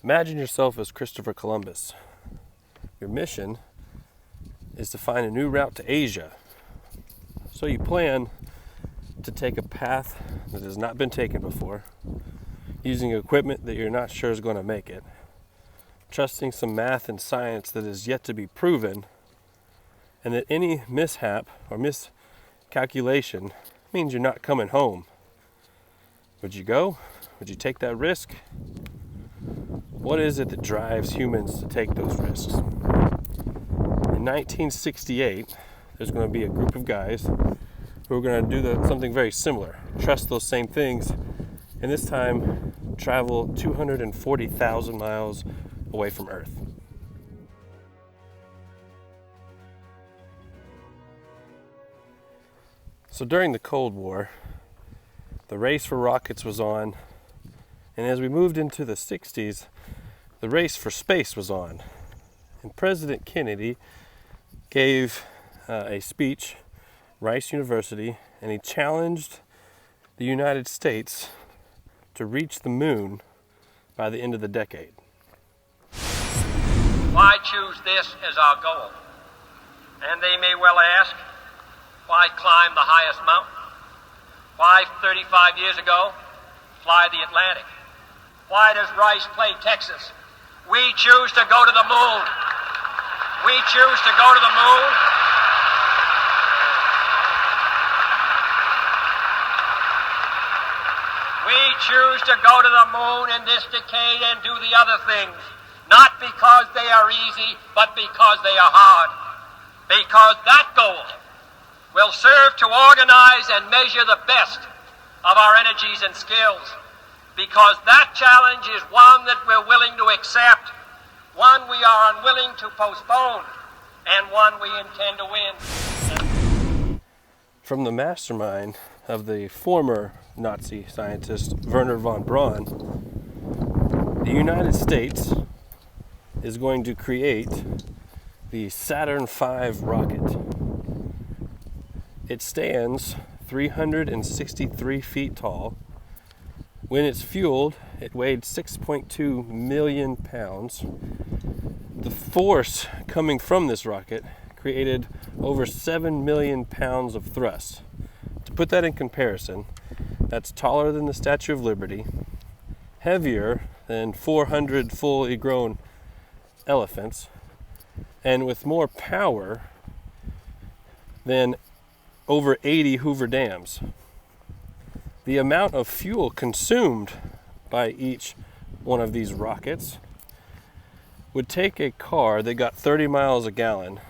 Imagine yourself as Christopher Columbus. Your mission is to find a new route to Asia. So you plan to take a path that has not been taken before, using equipment that you're not sure is going to make it, trusting some math and science that is yet to be proven, and that any mishap or miscalculation means you're not coming home. Would you go? Would you take that risk? What is it that drives humans to take those risks? In 1968, there's going to be a group of guys who are going to do something very similar. Trust those same things, and this time travel 240,000 miles away from Earth. So during the Cold War, the race for rockets was on, and as we moved into the 60s, the race for space was on. And President Kennedy gave a speech, Rice University, and he challenged the United States to reach the moon by the end of the decade. Why choose this as our goal? And they may well ask, why climb the highest mountain? Why, 35 years ago, fly the Atlantic? Why does Rice play Texas? We choose to go to the moon. We choose to go to the moon. We choose to go to the moon in this decade and do the other things, not because they are easy, but because they are hard. Because that goal will serve to organize and measure the best of our energies and skills. Because that challenge is one that we're willing to accept, one we are unwilling to postpone, and one we intend to win. From the mastermind of the former Nazi scientist Wernher von Braun, the United States is going to create the Saturn V rocket. It stands 363 feet tall. When it's fueled, it weighed 6.2 million pounds. The force coming from this rocket created over 7 million pounds of thrust. To put that in comparison, that's taller than the Statue of Liberty, heavier than 400 fully grown elephants, and with more power than over 80 Hoover dams. The amount of fuel consumed by each one of these rockets would take a car that got 30 miles a gallon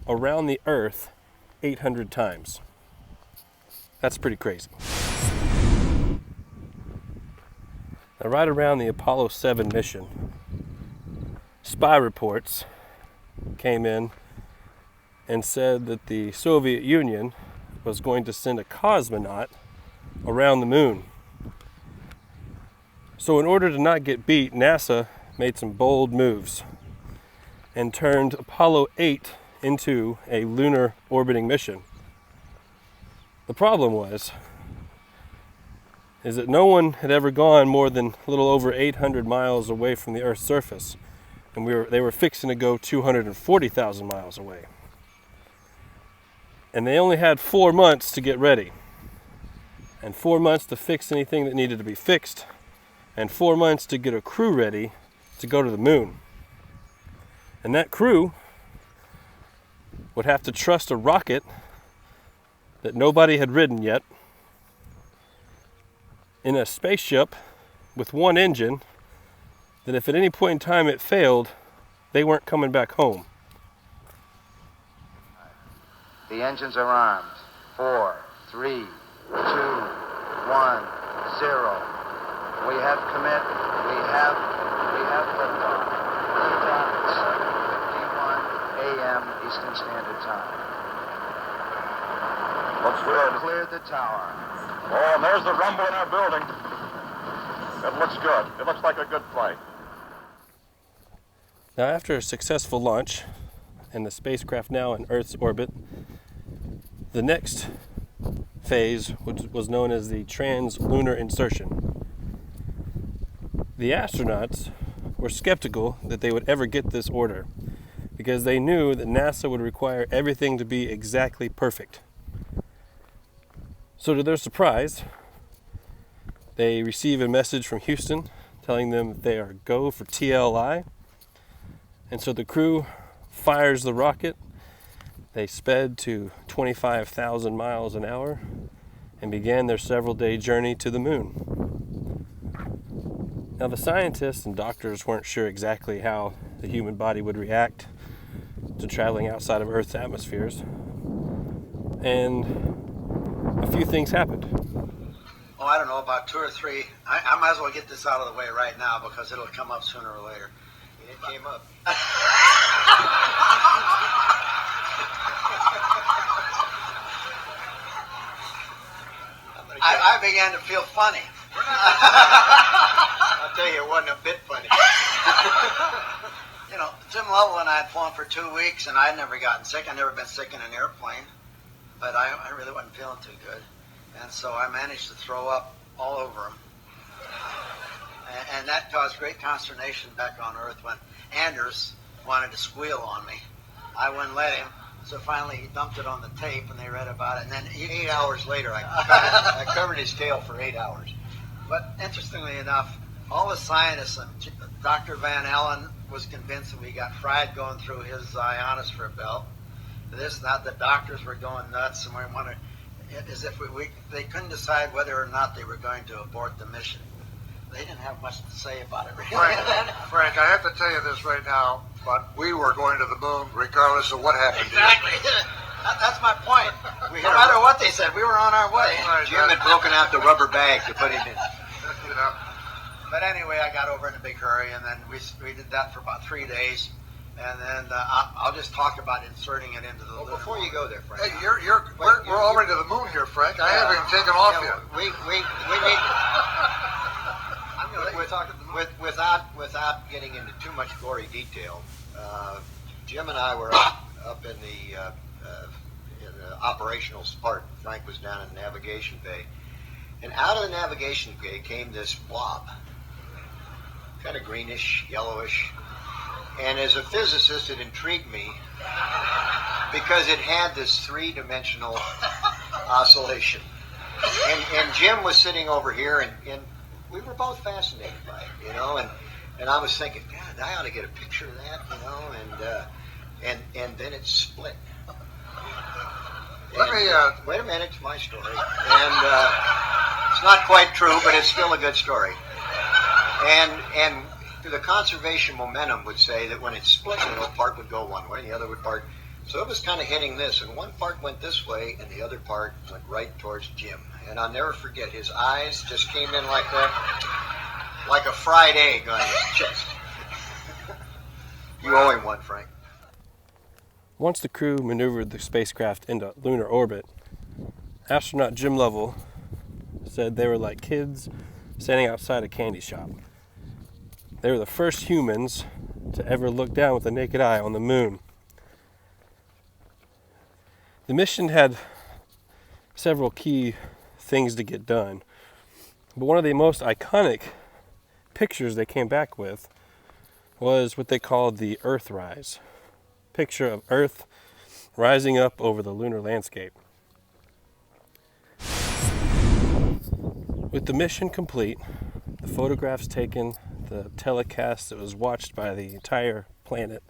around the Earth 800 times. That's pretty crazy. Now, right around the Apollo 7 mission, spy reports came in and said that the Soviet Union was going to send a cosmonaut around the moon. So in order to not get beat, NASA made some bold moves and turned Apollo 8 into a lunar orbiting mission. The problem is that no one had ever gone more than a little over 800 miles away from the Earth's surface, and they were fixing to go 240,000 miles away. And they only had 4 months to get ready, and 4 months to fix anything that needed to be fixed, and 4 months to get a crew ready to go to the moon. And that crew would have to trust a rocket that nobody had ridden yet in a spaceship with one engine that if at any point in time it failed, they weren't coming back home. The engines are armed. 4, 3, 2, 1, 0. We have commit. We have liftoff. Liftoff at 7:51 a.m. Eastern Standard Time. Looks good. Cleared the tower. Oh, and there's the rumble in our building. It looks good. It looks like a good flight. Now, after a successful launch and the spacecraft now in Earth's orbit, the next phase was known as the trans-lunar insertion. The astronauts were skeptical that they would ever get this order, because they knew that NASA would require everything to be exactly perfect. So to their surprise, they receive a message from Houston telling them that they are go for TLI. And so the crew fires the rocket. They sped to 25,000 miles an hour and began their several-day journey to the moon. Now the scientists and doctors weren't sure exactly how the human body would react to traveling outside of Earth's atmospheres. And a few things happened. Oh, I don't know, about 2 or 3. I might as well get this out of the way right now because it'll come up sooner or later. It came up. I began to feel funny. I'll tell you, it wasn't a bit funny. You know, Jim Lovell and I had flown for 2 weeks, and I'd never gotten sick. I'd never been sick in an airplane, but I really wasn't feeling too good. And so I managed to throw up all over him. And that caused great consternation back on Earth when Anders wanted to squeal on me. I wouldn't let him. So finally he dumped it on the tape and they read about it. And then 8 hours later, I covered his tail for 8 hours. But interestingly enough, all the scientists, and Dr. Van Allen was convinced that we got fried going through his ionosphere belt. This and that, the doctors were going nuts, and we wanted, as if they couldn't decide whether or not they were going to abort the mission. They didn't have much to say about it, really. Frank, I have to tell you this right now, but we were going to the moon regardless of what happened. Exactly. That's my point. No matter what they said, we were on our way. Jim had broken out the rubber bag to put it in. You know. But anyway, I got over in a big hurry, and then we did that for about 3 days. And then I'll just talk about inserting it into the lunar Before you go there, Frank. Hey, we're already to the moon here, Frank. I haven't even taken off yet. We need. I'm going to let you talk to the moon. Without getting into too much gory detail, Jim and I were up in the operational part. Frank was down in the navigation bay. And out of the navigation bay came this blob, kind of greenish, yellowish. And as a physicist, it intrigued me because it had this three-dimensional oscillation. And Jim was sitting over here, and we were both fascinated by it, you know. And I was thinking, God, I ought to get a picture of that, you know. And then it split. Let me wait a minute, it's my story. And it's not quite true, but it's still a good story. And the conservation momentum would say that when it split, the little part would go one way and the other would part. So it was kind of hitting this, and one part went this way and the other part went right towards Jim. And I'll never forget, his eyes just came in like that, like a fried egg on his chest. You owe him one, Frank. Once the crew maneuvered the spacecraft into lunar orbit, astronaut Jim Lovell said they were like kids standing outside a candy shop. They were the first humans to ever look down with the naked eye on the moon. The mission had several key things to get done, but one of the most iconic pictures they came back with was what they called the Earthrise. Picture of Earth rising up over the lunar landscape. With the mission complete, the photographs taken, the telecast that was watched by the entire planet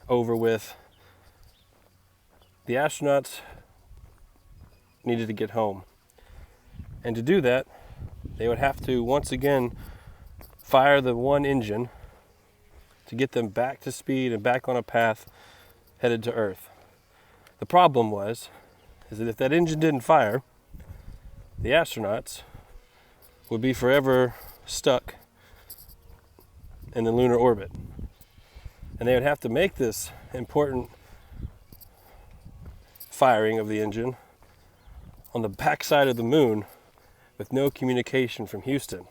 over with, the astronauts needed to get home. And to do that, they would have to once again fire the one engine to get them back to speed and back on a path headed to Earth. The problem is that if that engine didn't fire, the astronauts would be forever stuck in the lunar orbit. And they would have to make this important firing of the engine on the backside of the moon with no communication from Houston.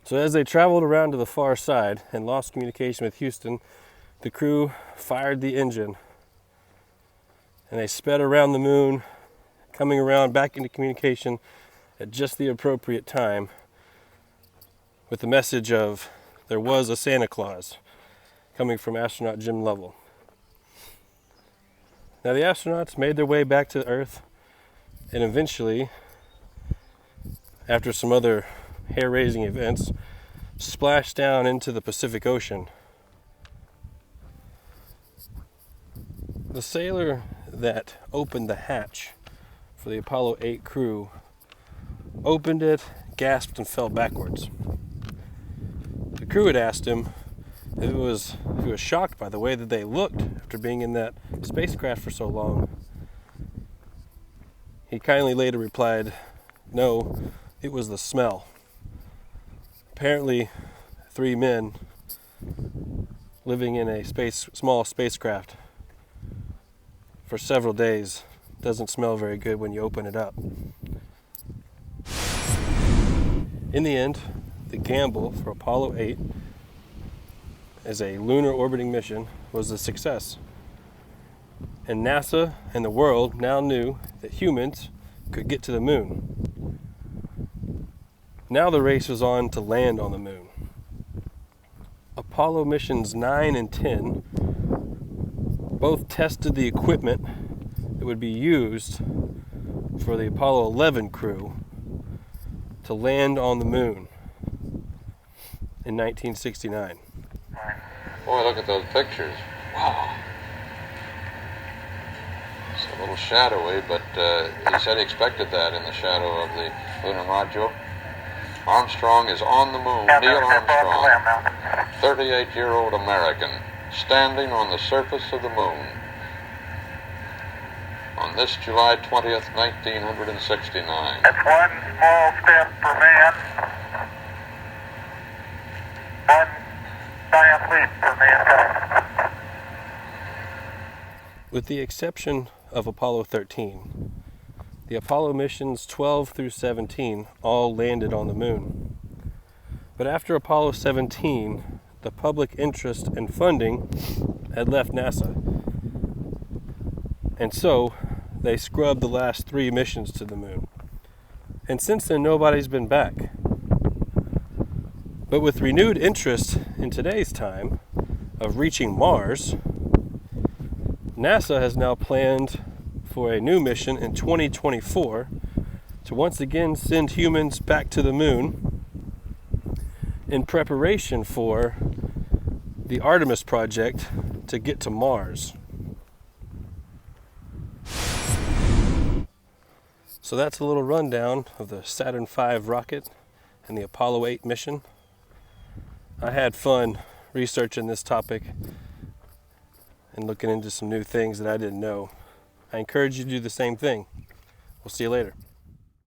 So as they traveled around to the far side and lost communication with Houston, the crew fired the engine and they sped around the moon, coming around back into communication at just the appropriate time with the message of there was a Santa Claus coming from astronaut Jim Lovell. Now the astronauts made their way back to Earth, and eventually, after some other hair-raising events, splashed down into the Pacific Ocean. The sailor that opened the hatch for the Apollo 8 crew opened it, gasped, and fell backwards. The crew had asked him if he was shocked by the way that they looked after being in that spacecraft for so long. He kindly later replied, "No, it was the smell." Apparently, 3 men living in a small spacecraft for several days doesn't smell very good when you open it up. In the end, the gamble for Apollo 8 as a lunar orbiting mission was a success. And NASA and the world now knew that humans could get to the moon. Now the race was on to land on the moon. Apollo missions 9 and 10 both tested the equipment that would be used for the Apollo 11 crew to land on the moon in 1969. Boy, look at those pictures. Wow. It's a little shadowy, but he said he expected that in the shadow of the lunar module. Armstrong is on the moon. Neil Armstrong, 38-year-old American, standing on the surface of the moon on this July 20th, 1969. That's one small step for man, one giant leap for mankind. With the exception of Apollo 13, the Apollo missions 12 through 17 all landed on the moon. But after Apollo 17, the public interest and funding had left NASA. And so they scrubbed the last 3 missions to the moon. And since then, nobody's been back. But with renewed interest in today's time of reaching Mars, NASA has now planned for a new mission in 2024 to once again send humans back to the moon in preparation for the Artemis project to get to Mars. So that's a little rundown of the Saturn V rocket and the Apollo 8 mission. I had fun researching this topic and looking into some new things that I didn't know. I encourage you to do the same thing. We'll see you later.